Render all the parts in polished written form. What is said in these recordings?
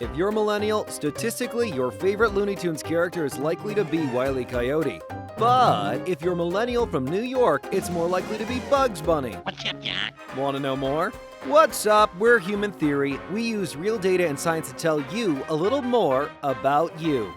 If you're a millennial, statistically, your favorite Looney Tunes character is likely to be Wile E. Coyote. But if you're a millennial from New York, it's more likely to be Bugs Bunny. What's up, Doc? Want to know more? What's up? We're Human Theory. We use real data and science to tell you a little more about you.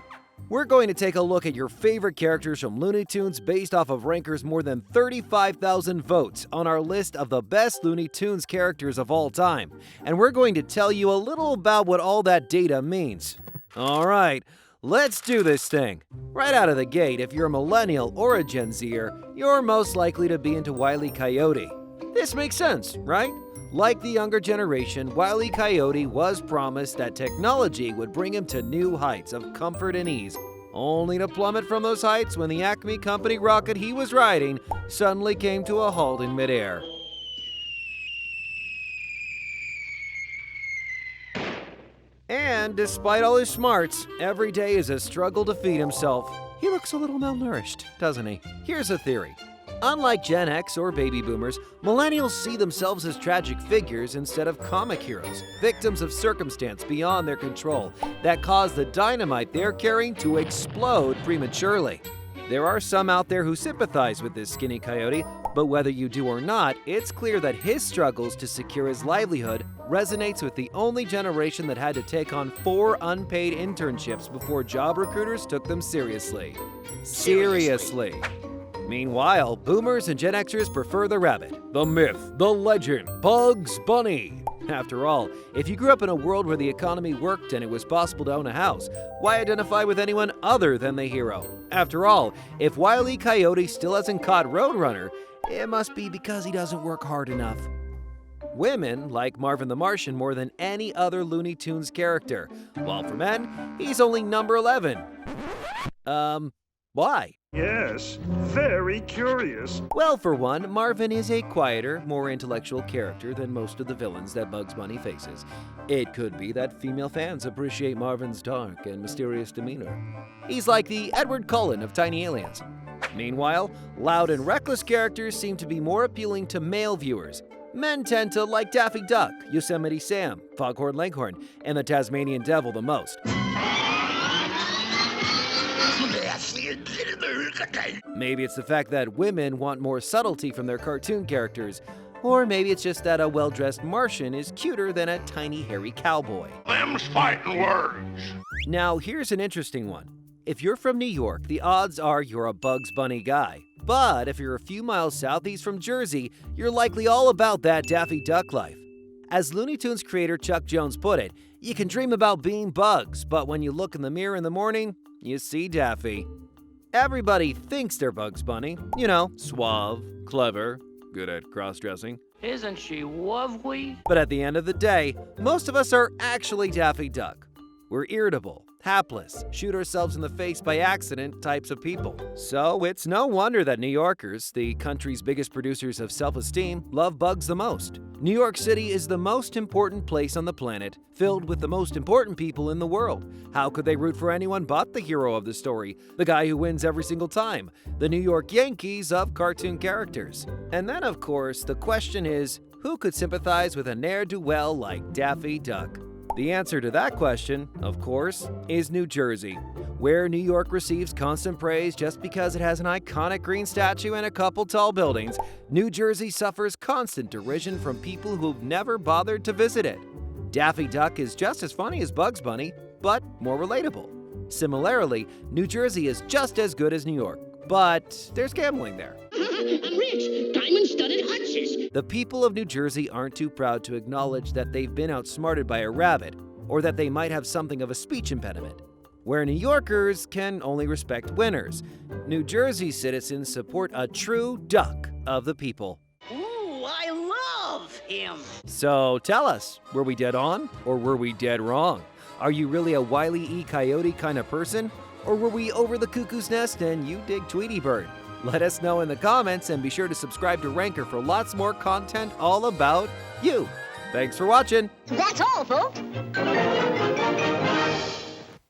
We're going to take a look at your favorite characters from Looney Tunes based off of Ranker's more than 35,000 votes on our list of the best Looney Tunes characters of all time. And we're going to tell you a little about what all that data means. All right, let's do this thing. Right out of the gate, if you're a millennial or a Gen Zer, you're most likely to be into Wile E. Coyote. This makes sense, right? Like the younger generation, Wile E. Coyote was promised that technology would bring him to new heights of comfort and ease, only to plummet from those heights when the Acme Company rocket he was riding suddenly came to a halt in midair. And despite all his smarts, every day is a struggle to feed himself. He looks a little malnourished, doesn't he? Here's a theory. Unlike Gen X or baby boomers, millennials see themselves as tragic figures instead of comic heroes, victims of circumstance beyond their control that caused the dynamite they're carrying to explode prematurely. There are some out there who sympathize with this skinny coyote, but whether you do or not, it's clear that his struggles to secure his livelihood resonates with the only generation that had to take on 4 unpaid internships before job recruiters took them seriously. Seriously. Meanwhile, boomers and Gen Xers prefer the rabbit, the myth, the legend, Bugs Bunny. After all, if you grew up in a world where the economy worked and it was possible to own a house, why identify with anyone other than the hero? After all, if Wile E. Coyote still hasn't caught Roadrunner, it must be because he doesn't work hard enough. Women like Marvin the Martian more than any other Looney Tunes character, while for men, he's only number 11. Why? Yes, very curious. Well, for one, Marvin is a quieter, more intellectual character than most of the villains that Bugs Bunny faces. It could be that female fans appreciate Marvin's dark and mysterious demeanor. He's like the Edward Cullen of Tiny Aliens. Meanwhile, loud and reckless characters seem to be more appealing to male viewers. Men tend to like Daffy Duck, Yosemite Sam, Foghorn Leghorn, and the Tasmanian Devil the most. Maybe it's the fact that women want more subtlety from their cartoon characters, or maybe it's just that a well-dressed Martian is cuter than a tiny hairy cowboy. Them's fighting words. Now, here's an interesting one. If you're from New York, the odds are you're a Bugs Bunny guy. But if you're a few miles southeast from Jersey, you're likely all about that Daffy Duck life. As Looney Tunes creator Chuck Jones put it, you can dream about being Bugs, but when you look in the mirror in the morning, you see Daffy. Everybody thinks they're Bugs Bunny. You know, suave, clever, good at cross-dressing. Isn't she lovely? But at the end of the day, most of us are actually Daffy Duck. We're irritable, hapless, shoot ourselves in the face by accident types of people. So it's no wonder that New Yorkers, the country's biggest producers of self-esteem, love Bugs the most. New York City is the most important place on the planet, filled with the most important people in the world. How could they root for anyone but the hero of the story, the guy who wins every single time, the New York Yankees of cartoon characters? And then, of course, the question is, who could sympathize with a ne'er-do-well like Daffy Duck? The answer to that question, of course, is New Jersey, where New York receives constant praise just because it has an iconic green statue and a couple tall buildings. New Jersey suffers constant derision from people who've never bothered to visit it. Daffy Duck is just as funny as Bugs Bunny, but more relatable. Similarly, New Jersey is just as good as New York, but there's gambling there. I'm rich. Diamond-studded hutches. The people of New Jersey aren't too proud to acknowledge that they've been outsmarted by a rabbit, or that they might have something of a speech impediment. Where New Yorkers can only respect winners, New Jersey citizens support a true duck of the people. Ooh, I love him. So tell us, were we dead on, or were we dead wrong? Are you really a Wile E. Coyote kind of person? Or were we over the cuckoo's nest and you dig Tweety Bird? Let us know in the comments and be sure to subscribe to Ranker for lots more content all about you. Thanks for watching. That's all, folks.